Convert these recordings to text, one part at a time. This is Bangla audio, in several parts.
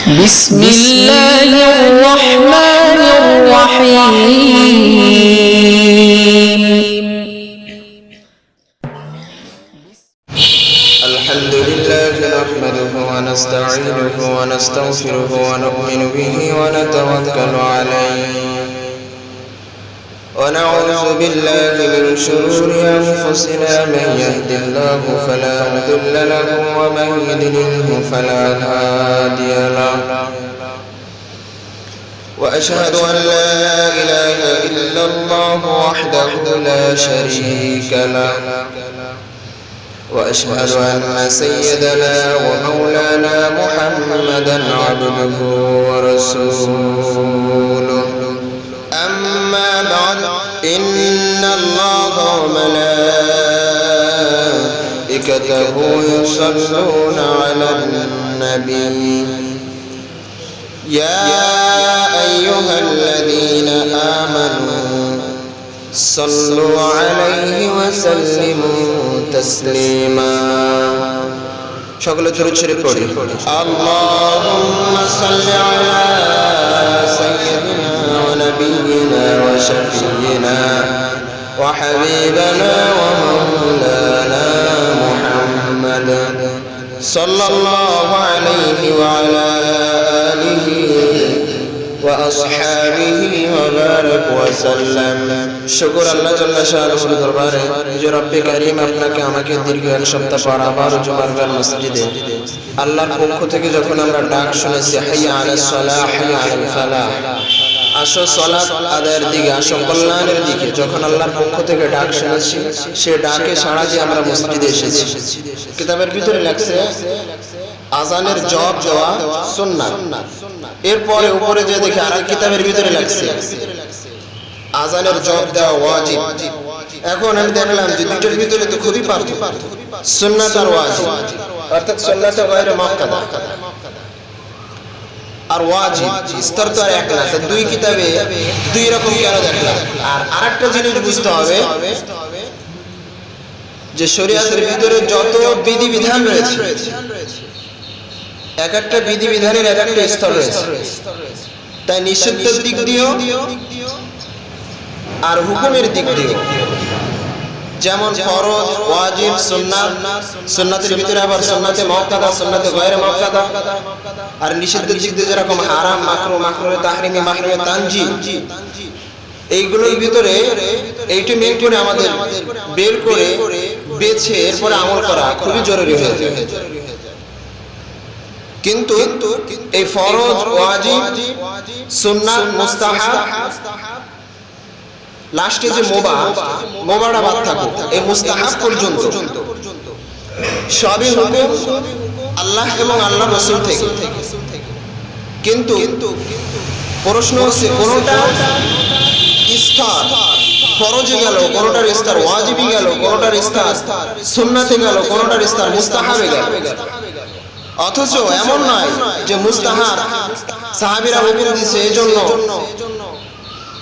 بسم الله الرحمن الرحيم. الحمد لله نحمده ونستعينه ونستغفره ونؤمن به ونتوكل عليه ونعوذ بالله من شرور أنفسنا من يهد الله فلا مضل له ومن يضلله فلا هادي له وأشهد أن لا إله إلا الله وحده لا شريك له وأشهد أن سيدنا ومولانا محمدا عبده ورسوله. أما بعد إن الله وملائكته يصلون على النبي يا أيها الذين آمنوا صلوا عليه وسلموا تسليما. সকলে দরুদ শরীফ পড়ি। আল্লাহুম্মা সাল্লি আলা সাইয়্যিদিনা ওয়া নাবিয়িনা ওয়া শাফিয়িনা ওয়া হাবিবানা ওয়া মাওলানা মুহাম্মাদ সাল্লাল্লাহু আলাইহি ওয়া আলা আলিহি وأصحابه وبارك وسلم. শুকর আল্লাহ জাল্লা শাআনুর দরবারে যে রব্বে কারীম আপনাকে আমাকে দীর্ঘ এক সপ্তাহ পর আবার জুমার বেলা মসজিদে আল্লাহর পক্ষ থেকে যখন আমরা ডাক শুনেছি হাইয়া আলাস সালাহ হাইয়া আলাল ফালাহ, আসো সালাত আদায়ের দিকে, আসো কল্যাণের দিকে, যখন আল্লাহর পক্ষ থেকে ডাক শুনেছি সে ডাকে সাড়া দিয়ে আমরা মসজিদে এসেছি। কিতাবের ভিতরে লেখছে আজানের জবাব দেওয়া সুন্নাত, এরপরে উপরে যে দেখে আর কিতাবের ভিতরে লাগছে আজানের জবাব দেওয়া ওয়াজিব। এখন আমি দেখলাম যে দুটোর ভিতরে তো খুবই পার্থক্য, সুন্নাত আর ওয়াজিব, অর্থাৎ সুন্নাত গায়রে মুআক্কাদা আর ওয়াজিব স্তর তো আর এক না, দুই কিতাবে দুই রকম কেন দেখলাম। আর আরেকটা জিনিস বুঝতে হবে যে শরীয়তের ভিতরে যত বিধিবিধান রয়েছে এক একটা বিধিবিধানের এক একটা স্তর রয়েছে, তাই নিষিদ্ধের দিক দিয়েও আর হুকুমের দিক দিয়েও, যেমন ফরজ, ওয়াজিব, সুন্নাত, সুন্নাতের ভিতরে আবার সুন্নাতে মুআক্কাদা, সুন্নাতে গায়রে মুআক্কাদা, আর নিষিদ্ধের দিক দিয়ে যেরকম হারাম, মাকরুহ, মাকরুহে তাহরিমি, মাকরুহে তানজিহ, এইগুলোর ভিতরে এইটা মেন করে আমাদের বের করে বেছে এরপরে আমল করা খুবই জরুরি হয়ে যায়। কিন্তু এই ফরজ, ওয়াজিব, সুন্নাত, মুস্তাহাব, লাস্টে যে মোবাহটা বাদ থাকুক, এই মুস্তাহাব পর্যন্ত সবই হুকুম আল্লাহ এবং আল্লাহর রাসূল থেকে। কিন্তু প্রশ্ন হচ্ছে কোনটা স্তর ফরজে গেল, কোনটার স্তর ওয়াজিবে গেল, কোনটার স্তর সুন্নাতে গেল, কোনটার স্তর মুস্তাহাবে গেল। অথচ এমন নয় যে মুস্তাহাব সাহাবীরা হুকুম দিয়েছে এজন্য,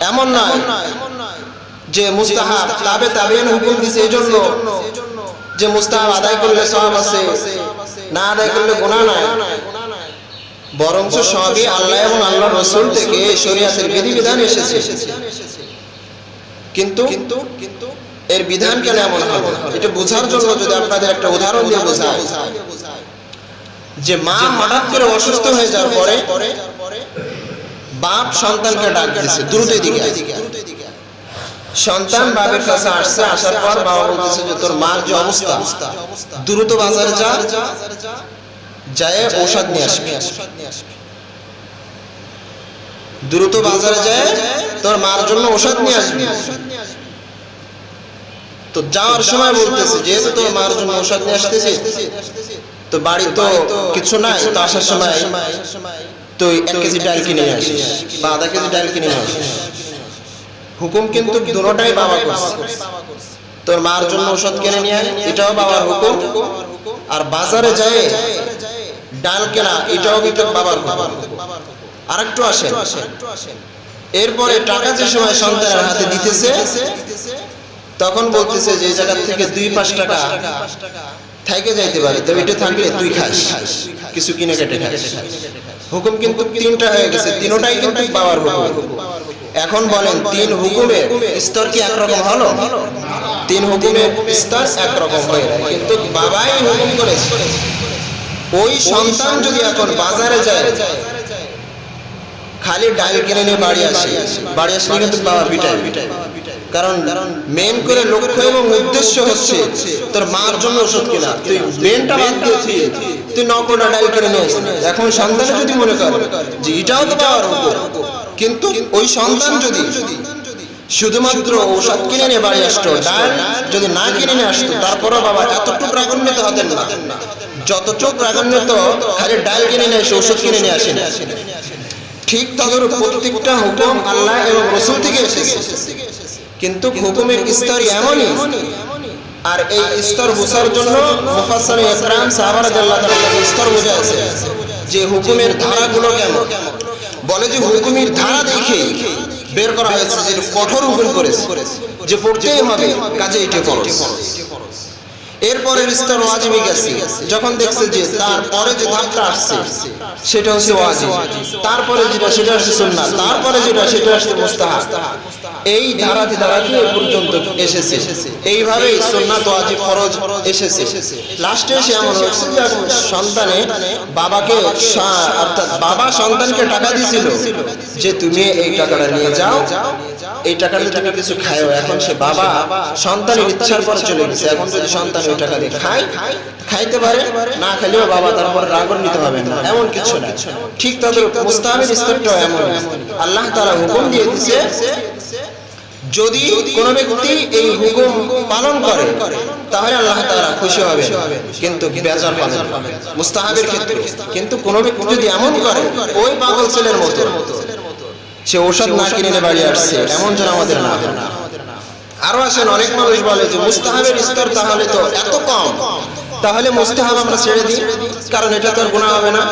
এমন নয় যে মুস্তাহাব তাবে তাবেঈন হুকুম দিয়েছে এজন্য যে মুস্তাহাব আদায় করলে সওয়াব আছে, না আদায় করলে গুনাহ নাই। বরঞ্চ সবই আল্লাহ এবং আল্লাহর রাসূল থেকে শরীয়তের বিধিবিধান এসেছে। কিন্তু এর বিধান কেন এমন হবে এটা বোঝার জন্য যদি আপনাদের একটা উদাহরণ দিয়ে বোঝাই, যে মা হঠাৎ করে অসুস্থ হয়ে যাওয়ার পরে বাপ সন্তানকে ডাক দিয়েছে দ্রুত এদিকে। সন্তান বাবার কাছে আসছে, আসার পর বাবা বলতেছে যে তোর মার যে অবস্থা, দ্রুত বাজারে যায় ঔষধ নিয়ে আসবি, দ্রুত বাজারে যায় তোর মার জন্য ঔষধ নিয়ে আসবি। তো যাওয়ার সময় বলতেছে যেহেতু তোর মার জন্য ঔষধ নিয়ে আসতেছি, তো বাড়ি তো কিছু নাই, তো আসার সময় তুই 1 কেজি ডাল কিনে নিয়ে আসিস বা আধা কেজি ডাল কিনে নিয়ে আসিস। হুকুম কিন্তু দুটোটাই বাবা করছে, তোর মার জন্য ওষুধ কিনে নিয়ে আয় এটাও বাবার হুকুম, আর বাজারে যায় ডাল কেনা এটাও কিন্তু বাবার হুকুম। আরেকটু আসেন, এরপরে টাকা যে সময় সন্তানের হাতে দিতেছে তখন বলতেছে যে এই জায়গা থেকে 2-5 টাকা থাইকে যাইতে পারে, তবে এটা থাকলে তুই খাস, কিছু কিনে কেটে খাস। হুকুম কিন্তু তিনটা হয়ে গেছে, তিনটাই কিন্তু বাবার হুকুম। এখন বলেন, তিন হুকুমের স্তর কি একরকম হলো? তিন হুকুমের স্তর একরকম হয়ে যায়, কিন্তু বাবাই হুকুম করেছে। ওই সন্তান যদি এখন বাজারে যায়, খালি ডাল কিনে নিয়ে বাড়ি আসলে কিন্তু বাবা পিটায়। কারণ মেন করে লক্ষ্য এবং উদ্দেশ্য হচ্ছে তোর মার জন্য ওষুধ কিনা, তুই মেনটা বাদ দিয়েছিস, তুই 9 কোটা ডাল কিনে নিয়ে আসিস। এখন সন্তান যদি মনে করে যে এটাও তো বাবার হুকুম, কিন্তু ওই সন্তান যদি শুধুমাত্র ওষুধ কিনে নিয়ে বাড়ি আসতো, ডাল যদি না কিনে নিয়ে আসতো, তারপরও বাবা এতটুকু রাগান্বিত হতেন না যতটুকু রাগান্বিত খালি ডাল কিনে নিয়ে এসে ওষুধ কিনে নিয়ে আসেন। ঠিক তদরূপ প্রত্যেকটা হুকুম আল্লাহ এবং রাসূল থেকে এসেছে, কিন্তু হুকুমের স্তর এমনই। আর এই স্তর বোঝার জন্য মুফাসসিরিন ইকরাম সাহাবা রাদিয়াল্লাহু তাআলা স্তর বুঝাইছে যে হুকুমের ধারাগুলো কেমন। বলে যে হুকুমের ধারা দেখে বের করা হয়েছে যে কঠোর হুকুম করেছে যে পড়তেই হবে, কাজে এটা ফরজ। এরপরের স্তর ওয়াজিবই গেছে, যখন দেখছে যে তারপরে যে ধাপটা আসছে সেটা হচ্ছে ওয়াজিব, তারপরে যেটা সেটা হচ্ছে সুন্নাত, তারপরে যেটা সেটা হচ্ছে মুস্তাহাব। এই ধারাতে পর্যন্ত এসেছে। এইভাবেই সুন্নাত, ওয়াজিব, ফরজ এসেছে। লাস্টে এসে এমন হচ্ছে যে সন্তানে বাবাকে, অর্থাৎ বাবা সন্তানকে টাকা দিয়েছিল যে তুমি এই টাকাটা নিয়ে যাও, এই টাকাটা তুমি কিছু খাও। এখন সে বাবা সন্তানের ইচ্ছার পর চলে গেছে। এখন যদি সন্তান ওই টাকা দিয়ে খাইতে পারে, না খেলেও বাবা তারপর রাগান্বিত হবে না, এমন কিছু না। ঠিক তাদের মুস্তাহাবের স্তরটাও এমন। আল্লাহ তাআলা হুকুম দিয়ে দিয়েছে, যদি কোনো ব্যক্তি এই হুকুম পালন করে তাহলে আল্লাহ তাআলা খুশি হবে, কিন্তু বেজার পাবে মুস্তাহাবের ক্ষেত্রে। কিন্তু কোনো ব্যক্তি যদি এমন করে ওই পাগল ছেলের মতো, সে ওষুধ না কিনে নিয়ে বাড়ি আসছে, এমন যেন আমাদের না হয়। আরো আসেন, অনেক মানুষ বলে যে মুস্তাহাবের স্তর তাহলে তো এত কম, তাহলে মুস্তাহাব আমরা ছেড়ে দিই, কারণ এটা তো আর গুনাহ হবে না,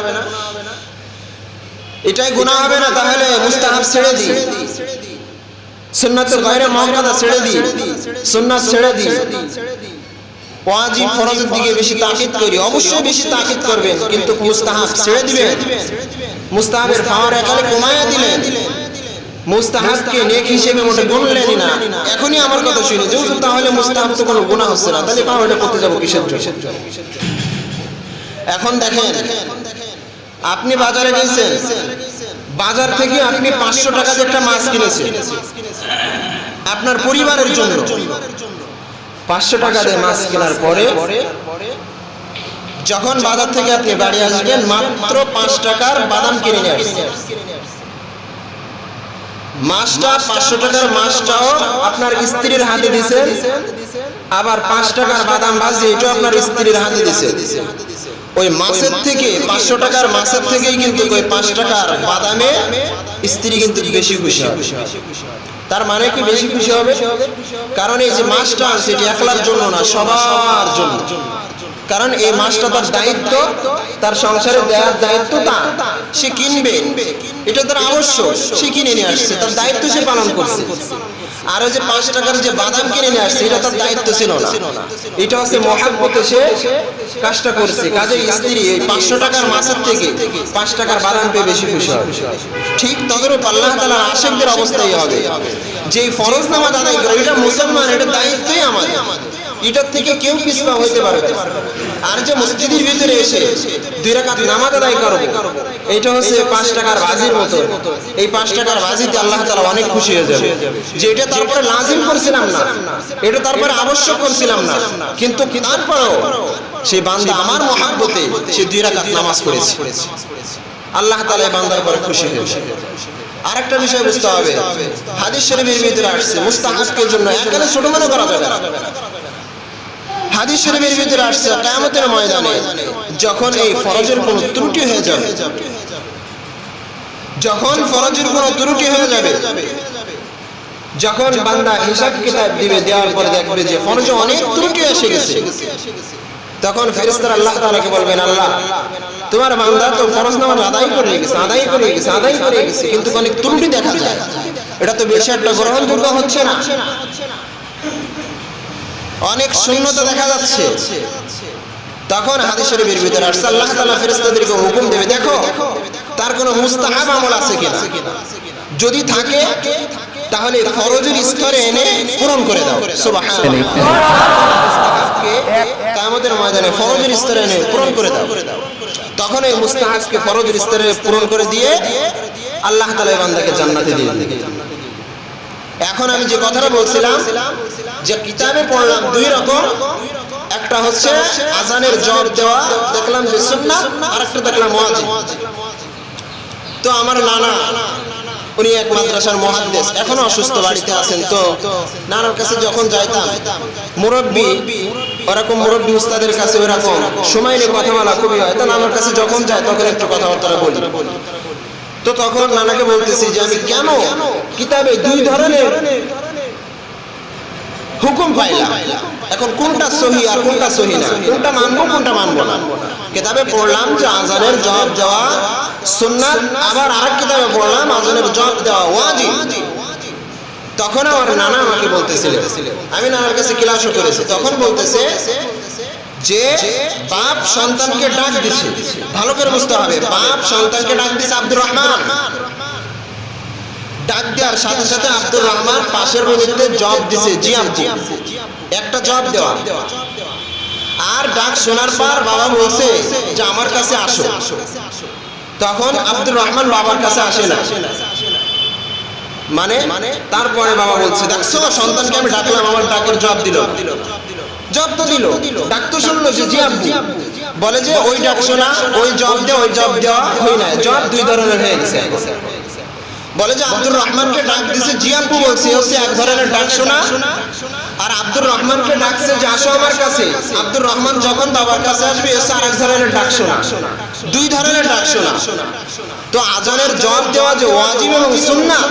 এটাই গুনাহ হবে না, তাহলে মুস্তাহাব ছেড়ে দিই, সুন্নাতের গায়রে মুআক্কাদা ছেড়ে দিই, সুন্নাত ছেড়ে দিই, ওয়াজিব ফরজের দিকে বেশি তাকিদ করি। অবশ্যই বেশি তাকিদ করবেন, কিন্তু মুস্তাহাব ছেড়ে দিবেন। মুস্তাহাবের পাওয়ার একালে কমায়া দিলেন, মুস্তাহাবকে নেক হিসেবে মোটে গুনলেনই না। এখনই আমার কথা শুনে যে তাহলে মুস্তাহাব তো কোনো গুনাহ হচ্ছে না, তাহলে পাওয়ারটা করতে যাব কিসের জন্য? এখন দেখেন, আপনি বাজারে গেছেন, বাজার থেকে আপনি 500 টাকা দিয়ে একটা মাছ কিনেছেন আপনার পরিবারের জন্য। 500 টাকা দিয়ে মাছ কেনার পরে যখন বাজার থেকে আপনি বাড়ি আসবেন, মাত্র 5 টাকার বাদাম কিনে নিয়ে আসছেন। মাছটা 500 টাকার মাছটাও আপনার স্ত্রীর হাতে দিয়েছেন, আবার 5 টাকার বাদাম ভাজি এটাও আপনার স্ত্রীর হাতে দিয়েছেন। ওই মাছের থেকে 500 টাকার মাছের থেকেই কিন্তু ওই 5 টাকার বাদামে স্ত্রী কিন্তু বেশি খুশি হবে। তার মানে কি বেশি খুশি হবে? কারণ এই যে মাছটা আছে এটা একলার জন্য না, সবার জন্য। কারণ এই মাছটা তার দায়িত্ব, তার সংসারে দেওয়ার দায়িত্ব তার, সে কিনবে, এটা তার আবশ্যক, সে কিনে নিয়ে আসছে, তার দায়িত্ব সে পালন করছে। আর ওই যে 5 টাকার যে বাদাম কিনে নিয়ে আসছে এটা তার দায়িত্ব ছিল না, এটা হচ্ছে মহাব্বতে সে কাজটা করছে। কাজে স্ত্রী এই 500 টাকার মাছের থেকে 5 টাকার বাদাম পেয়ে বেশি খুশি হবে। ঠিক তদরূপ আল্লাহ তাআলার আশিকদের অবস্থাই হবে, যে ফরজ নামাজ আদায় করে এটা মুসলমান, এটা দায়িত্বই আমাদের, এটার থেকে কেউ পিছপা হইতে পারবে না। আর যে মসজিদের ভিতরে এসে 2 রাকাত নামাজ আদায় করবে, এটা হচ্ছে 5 টাকার বাজির মতো। এই 5 টাকার বাজিতে আল্লাহ তাআলা অনেক খুশি হয়ে যাবে, যে এটা তারপরে লাজিম করছিলাম না, এটা তারপরে আবশ্যক করছিলাম না, কিন্তু তারপরেও সেই বান্দা আমার মহব্বতে সে 2 রাকাত নামাজ পড়েছে, আল্লাহ তাআলা এই বান্দার পরে খুশি হয়েছে। আরেকটা বিষয় বুঝতে হবে, হাদিস শরীফের ভিতরে আসছে মুস্তাহাবদের জন্য একেবারে ছোট মনে করা যাবে না। হাদিস শরীফের ভিতরে আসছে কিয়ামতের ময়দানে যখন এই ফরজের কোনো ত্রুটি হয়ে যাবে, যখন ফরজের কোনো ত্রুটি হয়ে যাবে, যখন বান্দা হিসাব কিতাব দিবে, দেওয়ার পরে দেখবে যে ফরজে অনেক ত্রুটি এসে গেছে, তখন ফেরেশতারা আল্লাহ তাআলাকে বলবেন, আল্লাহ তোমার বান্দা তো ফরজ নামাজ আদায় করে গেছে, কিন্তু অনেক ত্রুটি দেখা যায়, এটা তো বেশি একটা গ্রহণযোগ্য হচ্ছে না, অনেক শূন্যতা দেখা যাচ্ছে, তখন হাদিস শরীফের ভিতরে আসছে আল্লাহ তাআলা ফেরেশতাদেরকে হুকুম দেবে, দেখো তার কোনো মুস্তাহাব আমল আছে কিনা, যদি থাকে তাহলে ফরজের স্তরে এনে পূরণ করে দাও। সুবহানাল্লাহ। মুস্তাহাবকে কিয়ামতের ময়দানে ফরজের স্তরে এনে পূরণ করে দাও। তখন এই মুস্তাহাবকে ফরজের স্তরে পূরণ করে দিয়ে আল্লাহ তাআলা বান্দাকে জান্নাতে দিয়ে দেবে। এখন আমি যে কথাটা বলছিলাম যে কিতাবে পড়লাম দুই রকম, একটা হচ্ছে আজানের জবাব দেওয়া, দেখলাম যে সুন্নাত, আর একটা দেখলাম ওয়াজিব। তো আমার নানা উনি এক মাদ্রাসার মুহাদ্দিস, এখনো অসুস্থ, বাড়িতে আছেন। তো নানার কাছে যখন যাইতাম, মুরব্বী ওরকম মুরব্বী উস্তাদের কাছে ওরকম সময় নিয়ে কথা বলা খুবই হয়। তো নানার কাছে যখন যাই তখন একটু কথাবার্তা বলি। তো তখন নানাকে বলতেছি যে আমি কেন কিতাবে দুই ধরনের হুকুম পাইলাম, এখন কোনটা সহি আর কোনটা সহি না, কোনটা মানবো কোনটা মানবো না। কিতাবে পড়লাম যে আজানের জবাব দেওয়া সুন্নাত, আবার আরেক কিতাবে পড়লাম আজানের জবাব দেওয়া ওয়াজিব। তখন আমার নানা আমাকে বলতেছিলেন, আমি নানার কাছে ক্লাসও করেছি, তখন বলতেছে যে বাপ সন্তানকে ডাক দিছে, ভালো করে বুঝতে হবে, বাপ সন্তানকে ডাক দিছে আব্দুর রহমান, ডাক দেওয়ার সাথে সাথে আব্দুর রহমান পাশের রুমেতে জবাব দিছে জি আব্বু, একটা জবাব দেওয়া। আর ডাক শোনার পর বাবা বলছে যে আমার কাছে আসো, তখন আব্দুর রহমান বাবার কাছে আসে না, মানে তারপরে বাবা বলছে দেখছো সন্তানকে আমি ডাকলাম, আমার ডাকের জবাব দিল, জবাব তো দিল, ডাক তো শুনলো যে জি আব্বু, বলে যে ওই ডাক শোনা ওই জবাব দেওয়া, ওই জবাব দেওয়া হয় না, জবাব দুই ধরনের হয়ে গেছে। বলে যে আব্দুর রহমানকে ডাক দিছে জি আব্বু বলছে, হচ্ছে এক ধরনের ডাক শোনা, আর আব্দুর রহমানকে ডাকছে যে আসো আমার কাছে, আব্দুর রহমান যখন বাবার কাছে আসবে হচ্ছে আরেক ধরনের ডাক শোনা, দুই ধরনের ডাক শোনা। তো আজানের জবাব দেওয়া যে ওয়াজিব এবং সুন্নাত,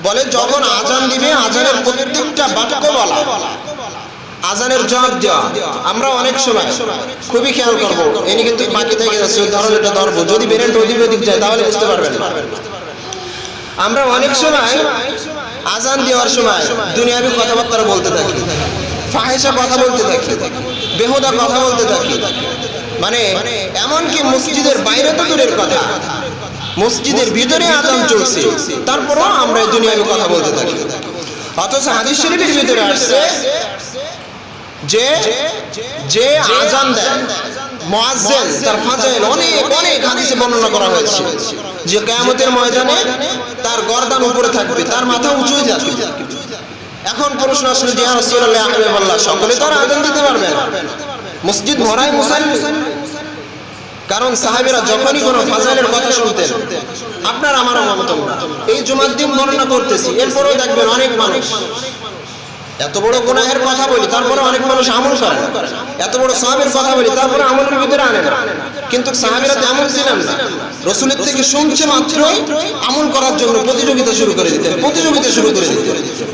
বলে যখন আজান দিবে আজানের প্রত্যেকটা বাক্য বলা, আজানের জবাব দেওয়া। আমরা অনেক সময় খুবই খেয়াল করবো, এনি কিন্তু বাকি থেকে যাচ্ছে, ওই ধরনেরটা ধরবো, যদি বেরেন্ট ওদিক ওদিক যায় তাহলে বুঝতে পারবেন না। আমরা অনেক সময় আজান দেওয়ার সময় দুনিয়াবি কথাবার্তা বলতে থাকি, ফাহিশা কথা বলতে থাকি, বেহুদা কথা বলতে থাকি, মানে এমনকি মসজিদের বাইরে তো দূরের কথা, মসজিদের ভিতরে আজান চলছে তারপরও আমরা এই দুনিয়াবি কথা বলতে থাকি। অথচ হাদিস শরীফের ভিতরে আসছে যে যে আজান দেয় মুয়াজ্জিন তার ফাজাইল অনেক অনেক হাদিসে বর্ণনা করা হয়েছে যে কিয়ামতের ময়দানে তার গর্দান উপরে থাকবে, তার মাথা উঁচু হয়ে যাবে। এখন প্রশ্ন আসলে যে ইয়া রাসূলুল্লাহ হাবিবাল্লাহ, সকলে তো আর আজান দিতে পারবে না, মসজিদ ভরাই মুসাল্লি। কারণ সাহাবীরা যখনই কোনো ফাজাইলের কথা শুনতেন, আপনার আমার মত এই জুমার দিন বর্ণনা করতেছি, এরপরেও দেখবেন অনেক মানুষ, এত বড় গুনাহের কথা বলি তারপরে অনেক মানুষ আমল করে, এত বড় সাহাবীর কথা বলি তারপরে আমলের ভিতরে আনে না। কিন্তু সাহাবীরা তেমন ছিলেন না, রাসূলের থেকে শুনছে মাত্রই আমল করার জন্য প্রতিযোগিতা শুরু করে দিতেন,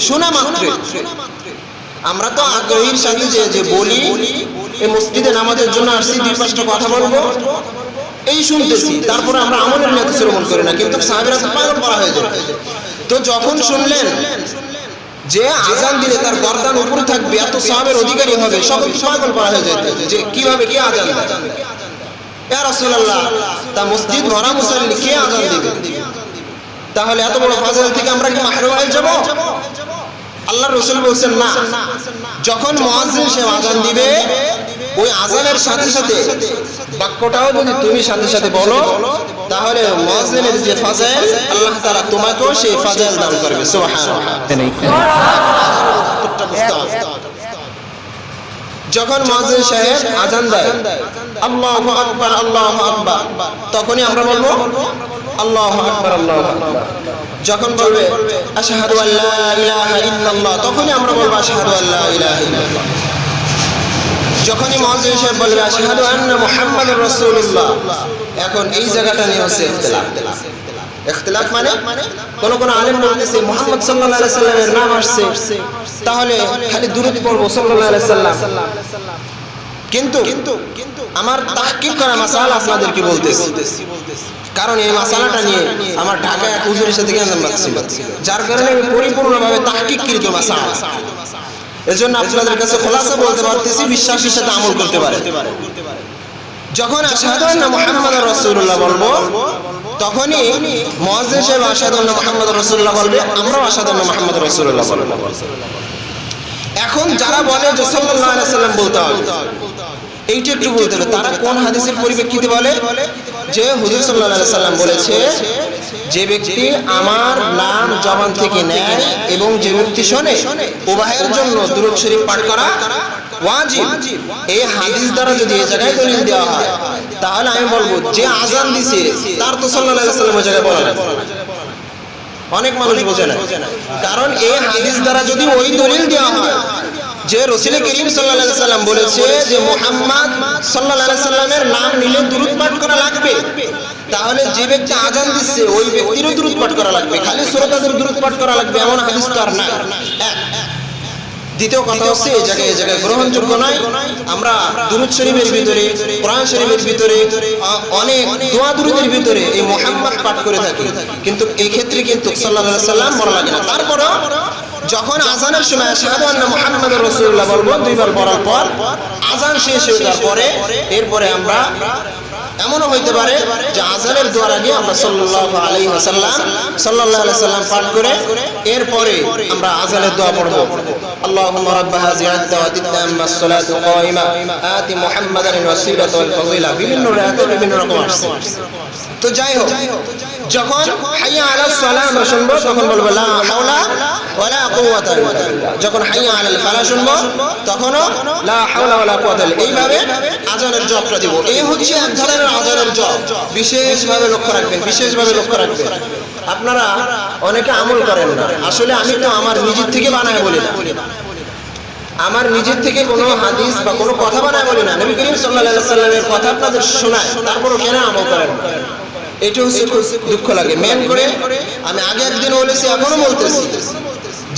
শোনা মাত্রই। আমরা তো আগ্রহীর সাথে যে বলি এই মসজিদে নামাজের জন্য আসছি, দুই পাঁচটা কথা বলবো, এই শুনতেছি, তারপরে আমরা আমলের নিয়তে শ্রবণ করি না। কিন্তু সাহাবীরা তো পাগল করা হয়ে যায়। তো যখন শুনলেন যে আজান দিলে তার গর্দান উপরে থাকবে, এত সাহাবের অধিকারী হবে, সকল পাগল করা হয়ে যেত যে কিভাবে কে আজান দেয়। ইয়া রাসূলুল্লাহ, তা মসজিদ ভরা মুসাল্লি কে আজান দিবে? তাহলে এত বড় ফাজিল থেকে আমরা কি মাহরুম হয়ে যাব? আল্লাহর রাসূল বলেন না, যখন মুয়াজ্জিন সে আজান দিবে ওই আজানের সাথে সাথে বাক্যটাও যদি তুমি সাথে সাথে বলো, তাহলে মুয়াজ্জিনের যে ফাজিল আল্লাহ তাআলা তোমাকেও সেই ফাজিল দান করবে। সুবহানাল্লাহ। যখন মুয়াজ্জিন সাহেব আজান দেয় আল্লাহু আকবার আল্লাহু আকবার, তখনই আমরা বলবো আল্লাহু আকবার আল্লাহু আকবার। যখন বলবে আশহাদু আল্লা ইলাহা ইল্লাল্লাহ, তখনই আমরা বলবো আশহাদু আল্লা ইলাহা ইল্লাল্লাহ। যখনই মুয়াজ্জিন সাহেব বলবে আশহাদু আন্না মুহাম্মাদুর রাসূলুল্লাহ, এখন এই জায়গাটা নিয়ে হচ্ছে ইখতিলাফ। মানে কোন আলেম বলতেছে মুহাম্মদ সাল্লাল্লাহু আলাইহি সাল্লামের নাম আসছে, তাহলে খালি দুরূদ পড়ব সাল্লাল্লাহু আলাইহি সাল্লাম। কিন্তু আমার তাহকিক করা মাসালা আপনাদেরকে বলতেছি, কারণ এই মাসালাটা নিয়ে আমার ঢাকায় এক হুজুরের সাথে জ্ঞান লাগছিল, যার কারণে আমি পরিপূর্ণভাবে তাহকিককৃত মাসালা এজন্য আপনাদের কাছে খোলাসা বলতে পারতেছি, বিশ্বাসের সাথে আমল করতে পারে। যখন আশহাদু আন্না মুহাম্মাদুর রাসূলুল্লাহ বলবো, তখনই মুয়াজ্জিন সাহেব আশহাদু আন্না মুহাম্মাদুর রাসূলুল্লাহ বলবে, আমরাও আশহাদু আন্না মুহাম্মাদুর রাসূলুল্লাহ বলবো। এখন যারা বলে যে সাল্লাল্লাহু আলাইহি সাল্লাম বলতে হবে, এইটা একটু বলতে হবে, তারা কোন হাদিসের পরিপ্রেক্ষিতে বলে? যে হুজুর সাল্লাল্লাহু আলাইহি সাল্লাম বলেছে, যে ব্যক্তি আমার নাম জবান থেকে নেয় এবং যে ব্যক্তি শোনে, উভয়ের জন্য দুরূদ শরীফ পাঠ করা ওয়াজিব। এই হাদিস দ্বারা যদি এই জায়গায় দলিল দেওয়া হয়, তাহলে আমি বলবো যে আযান দিছে তার তো সাল্লাল্লাহু আলাইহি সাল্লাম ওই জায়গায় বলা না। অনেক মানুষ বোঝে না, কারণ এই হাদিস দ্বারা যদি ওই দলিল দেওয়া হয় যে রাসূল করিম সাল্লাল্লাহু আলাইহি সাল্লাম বলেছে যে মুহাম্মদ সাল্লাল্লাহু আলাইহি সাল্লামের নাম নিলে দুরূদ পাঠ করা লাগবে, তাহলে যে ব্যক্তি আযান দিচ্ছে ওই ব্যক্তিরও দুরূদ পাঠ করা লাগবে, খালি শ্রোতাদের দুরূদ পাঠ করা লাগবে এমন হাদিস তো আর নাই। দ্বিতীয় কথা হচ্ছে এই জায়গায় গ্রহণযোগ্য নয়। আমরা দুরূদ শরীফের ভিতরে, কোরআন শরীফের ভিতরে, অনেক দোয়া দুরূদের ভিতরে এই মুহাম্মদ পাঠ করে থাকি, কিন্তু এই ক্ষেত্রে কিন্তু সাল্লাল্লাহু আলাইহি সাল্লাম বলা লাগে না। তারপরও যখন আযানের সময় আশহাদু আন্না মুহাম্মাদুর রাসূলুল্লাহ বলবো, দুইবার বলার পর আযান শেষ হয়ে যাওয়ার পরে এরপরে আমরা এমনও হইতে পারে যে আযানের দোয়ার আগে আমরা সাল্লাল্লাহু আলাইহি ওয়াসাল্লাম পাঠ করে এরপরে আমরা আযানের দোয়া পড়ব। আল্লাহুম্মা রাব্বা হাযিহি আদ-দাওয়াতি তাম্মাস সালাতু কায়িমা আতি মুহাম্মাদান ওয়াসিলাতা ওয়াল ফাযিলা, বিভিন্ন রাতে বিভিন্ন রকম আসছে। তো যাই হোক, যখন হাইয়া আলাস সালাহ আমরা শুনবো তখন বলবো লা হাওলা ওয়ালা কুওয়াতা ইল্লা বিল্লাহ। যখন হাইয়া আলাল ফালাহ শুনবো তখনও লা হাওলা ওয়ালা কুওয়াতা ইল্লা। এইভাবে আযানের জবটা দিব। এই হচ্ছে এক ধরনের আযানের জব। বিশেষভাবে লক্ষ্য রাখবেন, বিশেষভাবে লক্ষ্য রাখবেন। আপনারা অনেকে আমল করেন না। আসলে আমি তো আমার নিজের থেকে বানায় বলি না, আমার নিজের থেকে কোনো হাদিস বা কোনো কথা বানায় বলি না, নবী করিম সাল্লাল্লাহু আলাইহি সাল্লামের কথা আপনাদের শোনায়, তারপরও কেন আমল করেন না? এটা হচ্ছে খুব দুঃখ লাগে। মেন করে আমি আগে একদিন বলেছি, এখনো বলতেছি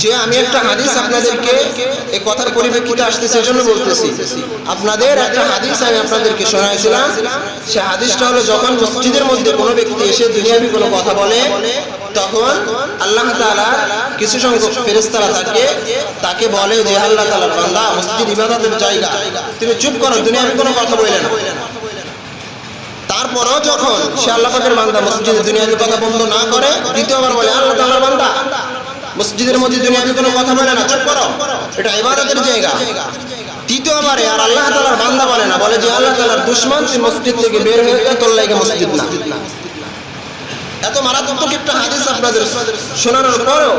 যে আমি একটা হাদিস আপনাদেরকে এই কথার পরিপ্রেক্ষিতে আসতেছে এজন্য বলতেছি। আপনাদের একটা হাদিস আমি আপনাদেরকে শোনাইছিলাম, সে হাদিসটা হলো যখন মসজিদের মধ্যে কোনো ব্যক্তি এসে দুনিয়াবি কোনো কথা বলে, তখন আল্লাহ তাআলা কিছু সংখ্যক ফেরেশতারা তাকে বলে যে আল্লাহ তাআলার বান্দা, মসজিদ ইবাদতের জায়গা, তুমি চুপ করো, দুনিয়াবি কোনো কথা বলে না। তারপরও যখন সে আল্লাহ পাকের বান্দা মসজিদে দুনিয়াবি কথা বন্ধ না করে, দ্বিতীয়বার বলে আল্লাহ তাআলার বান্দা, মসজিদের মধ্যে দুনিয়াবি কোনো কথা বলে না, চুপ করো, এটা ইবাদতের জায়গা। তৃতীয়বারে আর আল্লাহ তাআলার বান্দা বলে না, বলে যে আল্লাহ তাআলার দুশমন, তুই মসজিদ থেকে বের হয়ে যা, তোর লাগি মসজিদ না। এত মারাত্মক একটা হাদিস আপনাদের শোনানোর পরেও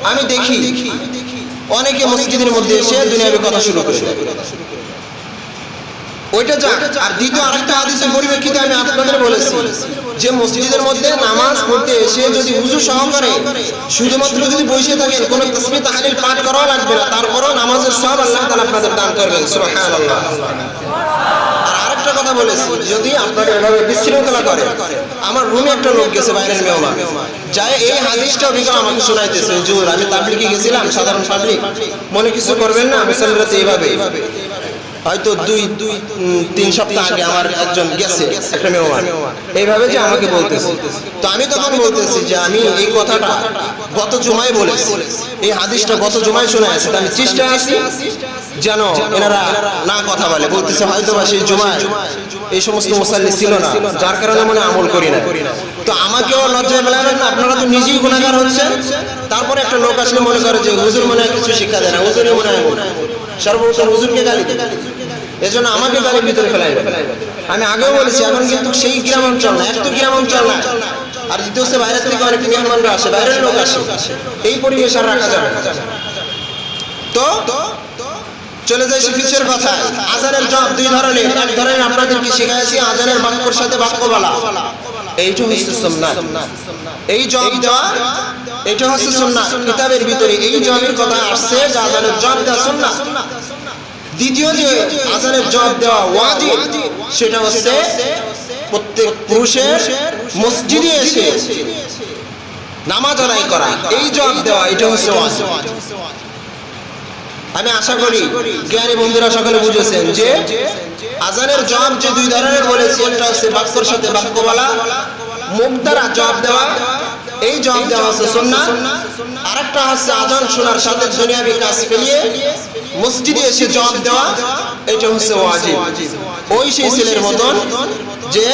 আমি দেখি অনেকে মসজিদের মধ্যে এসে দুনিয়াবি কথা শুরু করে। ওইটা যাক। আর দ্বিতীয় আরেকটা হাদিসের পরিপ্রেক্ষিতে আমি আপনাদের বলেছি যে মসজিদের মধ্যে নামাজ পড়তে এসে যদি ওযু সহকারে শুধুমাত্র যদি বসে থাকেন, কোনো তাসবিহ তাহলিল পাঠ করাও লাগবে না, তারপরও নামাজের সওয়াব আল্লাহ তাআলা আপনাদের দান করবেন। সুবহানাল্লাহ। আর আরেকটা কথা বলেছি, যদি আপনারা এভাবে বিশৃঙ্খলা করে, আমার রুমে একটা লোক গেছে, বাইরের মেহমান, যায় এই হাদিসটা বিকাল আমাকে শোনাইতেছে, হুজুর আমি তাবলীগে গেছিলাম, সাধারণ পাবলিক, মনে কিছু করবেন না, আমি সাল্লাতে এইভাবে হয়তো 2-3 সপ্তাহ আগে আমার একজন গেছে, একটা মেহমান, এইভাবে যে আমাকে বলতেছে। তো আমি তখন বলতেছি যে আমি এই কথাটা গত জুমায় বলেছি, এই হাদিসটা গত জুমায় শোনা আছে, আমি চেষ্টায় আছি যেন এনারা না কথা বলে। বলতেছে হয়তো বা সেই জুমায় এই সমস্ত মুসাল্লি ছিল না, যার কারণে মনে আমল করি না। তো আমাকেও লজ্জায় ফেলাবেন না, আপনারা তো নিজেই গুনাহগার হচ্ছেন। তারপরে একটা লোক আসলে মনে করে যে হুজুর মনে হয় কিছু শিক্ষা দেয় না, হুজুরই মনে হয় সর্বপ্রথম হুজুরকে গালি দেয়, এজন্য আমাকে গালির ভিতরে ফেলাইবে। আমি আগেও বলেছি, এখন কিন্তু সেই গ্রাম অঞ্চল না, একটু গ্রাম অঞ্চল না। আর দ্বিতীয় হচ্ছে বাইরে থেকে অনেক মেহমানরা আসে, বাইরের লোক আসে, এই পরিবেশ আর রাখা যাবে না। তো চলে যাই ফিচের কথা। আযানের জবাব দুই ধরনের। এক ধরনের আপনাদেরকে শিখাইছি আযানের বাক্যের সাথে বাক্য বলা, এইটা হচ্ছে সুন্নাত। এই জবাব দেওয়া এটা হচ্ছে সুন্নাত। কিতাবের ভিতরে এই জবাবের কথা আসছে যে আযানের জবাব দেওয়া সুন্নাত। দ্বিতীয় যে আযানের জবাব দেওয়া ওয়াজিব, সেটা হচ্ছে প্রত্যেক পুরুষের মসজিদে এসে নামাজ আদায় করা, এই জবাব দেওয়া, এটা হচ্ছে ওয়াজিব। আমি আশা করি জ্ঞানী বন্ধুরা সকলে বুঝেছেন যে আযানের জবাব যে দুই ধরনের বলেছি, একটা হচ্ছে বাক্যের সাথে বাক্য বলা, মুখ দ্বারা জবাব দেওয়া, এই জবাব দেওয়া হচ্ছে সুন্নাত। আরেকটা হচ্ছে আযান শোনার সাথে দুনিয়াবি কাজ ফেলিয়ে মসজিদে এসে জবাব দেওয়া, এটা হচ্ছে ওয়াজিব। ওই সেই ছেলের মতন যে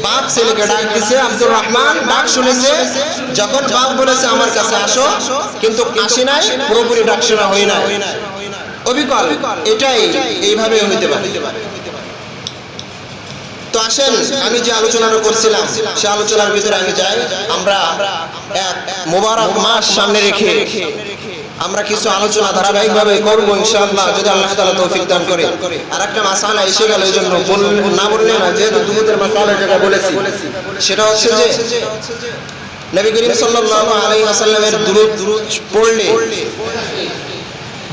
বাপ ছেলেকে ডাক দিছে, আব্দুর রহমান ডাক শুনেছে, যখন বাপ বলেছে আমার কাছে আসো, কিন্তু আসে নাই, পুরোপুরি ডাক শোনা হয় না, অবিকল। এটাই এইভাবে হইতে পারে। তো আসেন, আমি যে আলোচনাটা করছিলাম সে আলোচনার ভিতরে আমি যাই। আমরা এক মোবারক মাস সামনে রেখে আমরা কিছু আলোচনা ধারাবাহিকভাবে করবো ইনশাআল্লাহ, যদি আল্লাহ তাআলা তৌফিক দান করে। আর একটা মাসালা এসে গেল, এই জন্য না বললে না, যেহেতু দুরূদের মাসালা যেটা বলেছি সেটা হচ্ছে যে নবী করিম সাল্লাল্লাহু আলাইহি ওয়াসাল্লামের দুরূদ পড়লে,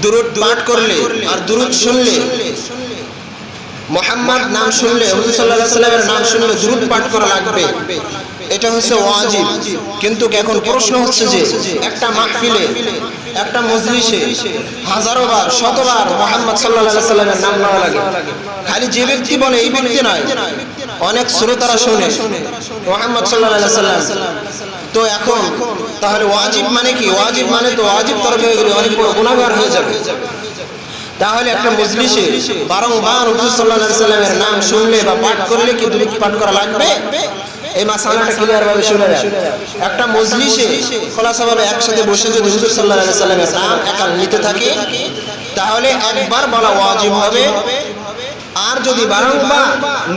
দুরূদ পাঠ করলে আর দুরূদ শুনলে, মুহাম্মদ নাম শুনলে, হুজুর সাল্লাল্লাহু আলাইহি ওয়াসাল্লামের নাম শুনলে দুরূদ পাঠ করা লাগবে, এটা হচ্ছে ওয়াজিব। কিন্তু এখন প্রশ্ন হচ্ছে যে একটা মাহফিলে, একটা মজলিসে হাজারো বার, শতবার মুহাম্মদ সাল্লাল্লাহু আলাইহি ওয়াসাল্লামের নাম নেওয়া লাগে। খালি যে ব্যক্তি বলে এই ব্যক্তি নয়, অনেক শ্রোতারা শুনে মুহাম্মদ সাল্লাল্লাহু আলাইহি ওয়াসাল্লাম। তো এখন তাহলে ওয়াজিব মানে কি? ওয়াজিব মানে তো ওয়াজিব তরফে গেলে অনেক বড় গুনাহগার হয়ে যাবে। তাহলে একটা মজলিসে বারংবার হুজুর সাল্লাল্লাহু আলাইহি ওয়াসাল্লামের নাম শুনলে বা পাঠ করলে কি দুরূদ পাঠ করা লাগবে? এই মাসালাটা ক্লিয়ার ভাবে শুনে নেন। একটা মজলিসে খোলাসাভাবে একসাথে বসে যদি হুজুর সাল্লাল্লাহু আলাইহি ওয়াসাল্লামের নাম একাল নিতে থাকে, তাহলে একবার বলা ওয়াজিব হবে। আর যদি বারংবার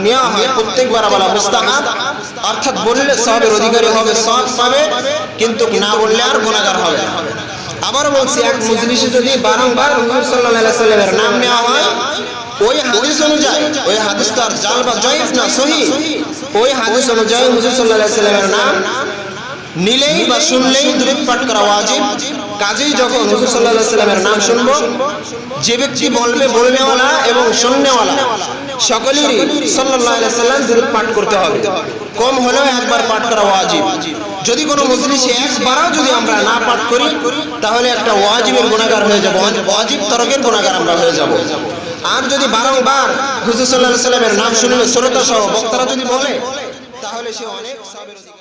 নেওয়া হয়, প্রত্যেকবার বলা মুস্তাহাব, অর্থাৎ বললে সওয়াবের অধিকারী হবে, সওয়াব পাবে, কিন্তু না বললে আর গুনাহগার হবে। আবার বলছি, এক মজলিসে যদি বারংবার হুজুর সাল্লাল্লাহু আলাইহি ওয়াসাল্লামের নাম নেওয়া হয়, ওই হাদিস অনুযায়ী, ওই হাদিস তো আর জাল বা জয়ীফ না, সহিহ, ওই হাদিস অনুযায়ী হুজুর সাল্লাল্লাহু আলাইহি ওয়াসাল্লামের নাম নিলেই বা শুনলেই দুরূদ পাঠ করা ওয়াজিব। কাজেই যখন হুজুর সাল্লাল্লাহু আলাইহি ওয়াসাল্লামের নাম শুনবো, যে ব্যক্তি বলবে, বলনেওয়ালা এবং শুননেওয়ালা সকলেরই সাল্লাল্লাহু আলাইহি ওয়াসাল্লাম দুরূদ পাঠ করতে হবে। কম হলেও একবার পাঠ করা ওয়াজিব। যদি কোনো মজলিসে একবারও যদি আমরা না পাঠ করি, তাহলে একটা ওয়াজিবের গুনাহগার হয়ে যাব, ওয়াজিব তরকের গুনাহগার আমরা হয়ে যাব। আর যদি বারংবার হুজুর সাল্লাল্লাহু আলাইহি ওয়াসাল্লামের নাম শুনলে শ্রোতা সহ বক্তারা যদি বলে, তাহলে সে অনেক সওয়াবের অধিকারী।